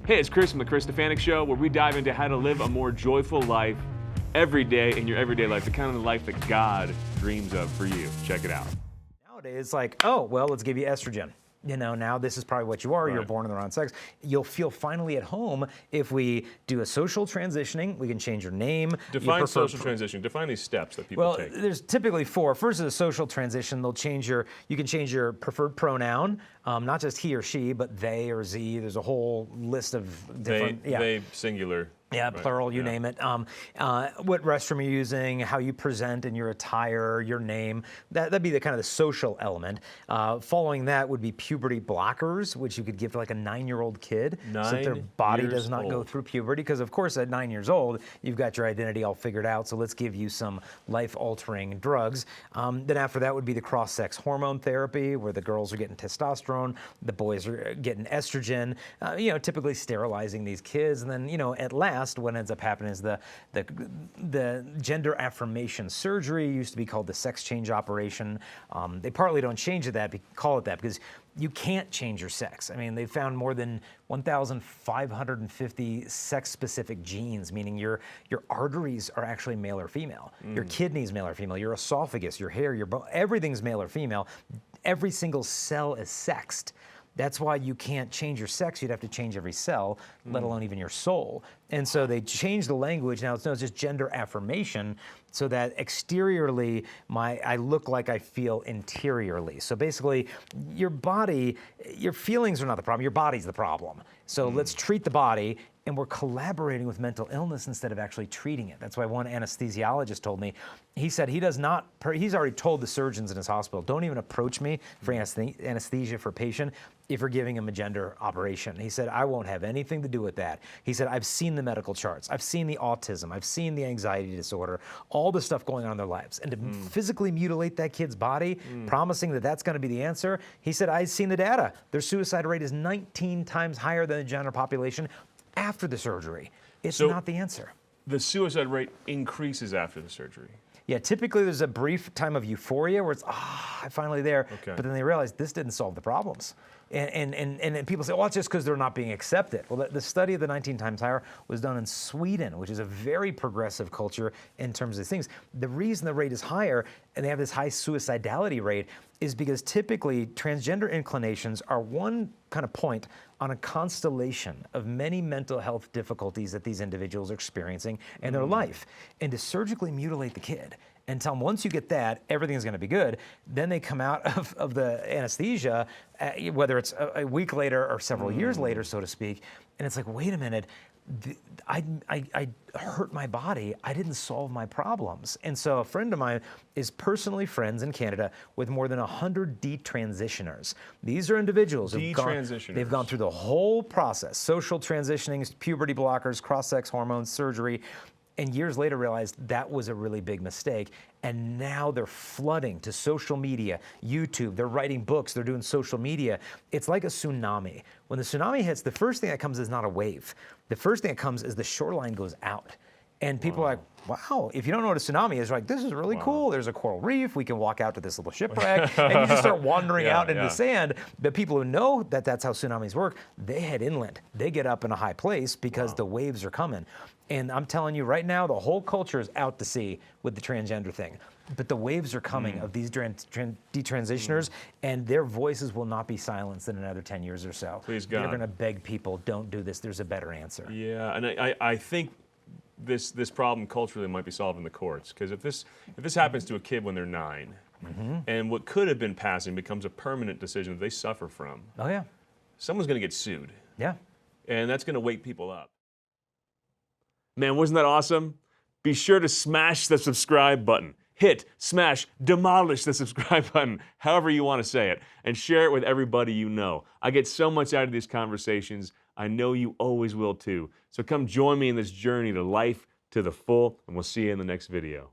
Hey, it's Chris from The Chris Stefanic Show, where we dive into how to live a more joyful life every day in your everyday life, the kind of life that God dreams of for you. Check it out. Nowadays, it's like, oh, well, let's give you estrogen. You know, now this is probably what you are. Right. You're born in the wrong sex. You'll feel finally at home if we do a social transitioning. We can change your name. Define social transition. Define these steps that people take. Well, there's typically four. First is a social transition. You can change your preferred pronoun, not just he or she, but they or ze. There's a whole list of different. They singular. Yeah, right. Plural, you name it. What restroom you're using, how you present in your attire, your name. That'd be the kind of the social element. Following that would be puberty blockers, which you could give to like a 9-year-old kid, so that their body does not go through puberty. Because of course, at 9 years old, you've got your identity all figured out. So let's give you some life-altering drugs. Then after that would be the cross-sex hormone therapy, where the girls are getting testosterone, the boys are getting estrogen. Typically sterilizing these kids, and then at last, what ends up happening is the gender affirmation surgery. Used to be called the sex change operation. They partly don't call it that because you can't change your sex. I mean, they found more than 1,550 sex-specific genes, meaning your arteries are actually male or female. Your kidneys male or female. Your esophagus, your hair, your bone, everything's male or female. Every single cell is sexed. That's why you can't change your sex. You'd have to change every cell, let alone even your soul. And so they changed the language. Now it's known as just gender affirmation, so that exteriorly I look like I feel interiorly. So basically, your body, your feelings are not the problem. Your body's the problem. So let's treat the body, and we're collaborating with mental illness instead of actually treating it. That's why one anesthesiologist told me, he said he's already told the surgeons in his hospital, don't even approach me for anesthesia for a patient if you're giving him a gender operation. He said, I won't have anything to do with that. He said, I've seen the medical charts. I've seen the autism. I've seen the anxiety disorder, all the stuff going on in their lives. And to physically mutilate that kid's body, promising that that's going to be the answer, he said, I've seen the data. Their suicide rate is 19 times higher than the general population after the surgery. It's not the answer. The suicide rate increases after the surgery. Yeah, typically there's a brief time of euphoria where it's, I'm finally there. Okay. But then they realize this didn't solve the problems. And people say, well, it's just because they're not being accepted. Well, the study of the 19 times higher was done in Sweden, which is a very progressive culture in terms of these things. The reason the rate is higher and they have this high suicidality rate is because typically transgender inclinations are one kind of point on a constellation of many mental health difficulties that these individuals are experiencing in their life. And to surgically mutilate the kid and tell them once you get that, everything's going to be good, then they come out of the anesthesia, whether it's a week later or several years later, so to speak, and it's like, wait a minute, I hurt my body. I didn't solve my problems. And so a friend of mine is personally friends in Canada with more than 100 detransitioners. These are individuals they've gone through the whole process, social transitioning, puberty blockers, cross-sex hormones, surgery, and years later realized that was a really big mistake. And now they're flooding to social media, YouTube, they're writing books, they're doing social media. It's like a tsunami. When the tsunami hits, the first thing that comes is not a wave. The first thing that comes is the shoreline goes out. And people are like, wow, if you don't know what a tsunami is, you're like, this is really cool. There's a coral reef. We can walk out to this little shipwreck. And you just start wandering out into the sand. The people who know that that's how tsunamis work, they head inland. They get up in a high place because the waves are coming. And I'm telling you right now, the whole culture is out to sea with the transgender thing. But the waves are coming of these detransitioners, and their voices will not be silenced in another 10 years or so. Please God. They're going to beg people, don't do this. There's a better answer. Yeah, and I think this problem culturally might be solved in the courts, because if this happens to a kid when they're 9, and what could have been passing becomes a permanent decision that they suffer from. Oh yeah, someone's going to get sued. Yeah, and that's going to wake people up. Man, wasn't that awesome? Be sure to smash the subscribe button. Hit, smash, demolish the subscribe button, however you want to say it, and share it with everybody you know. I get so much out of these conversations. I know you always will too. So come join me in this journey to life to the full, and we'll see you in the next video.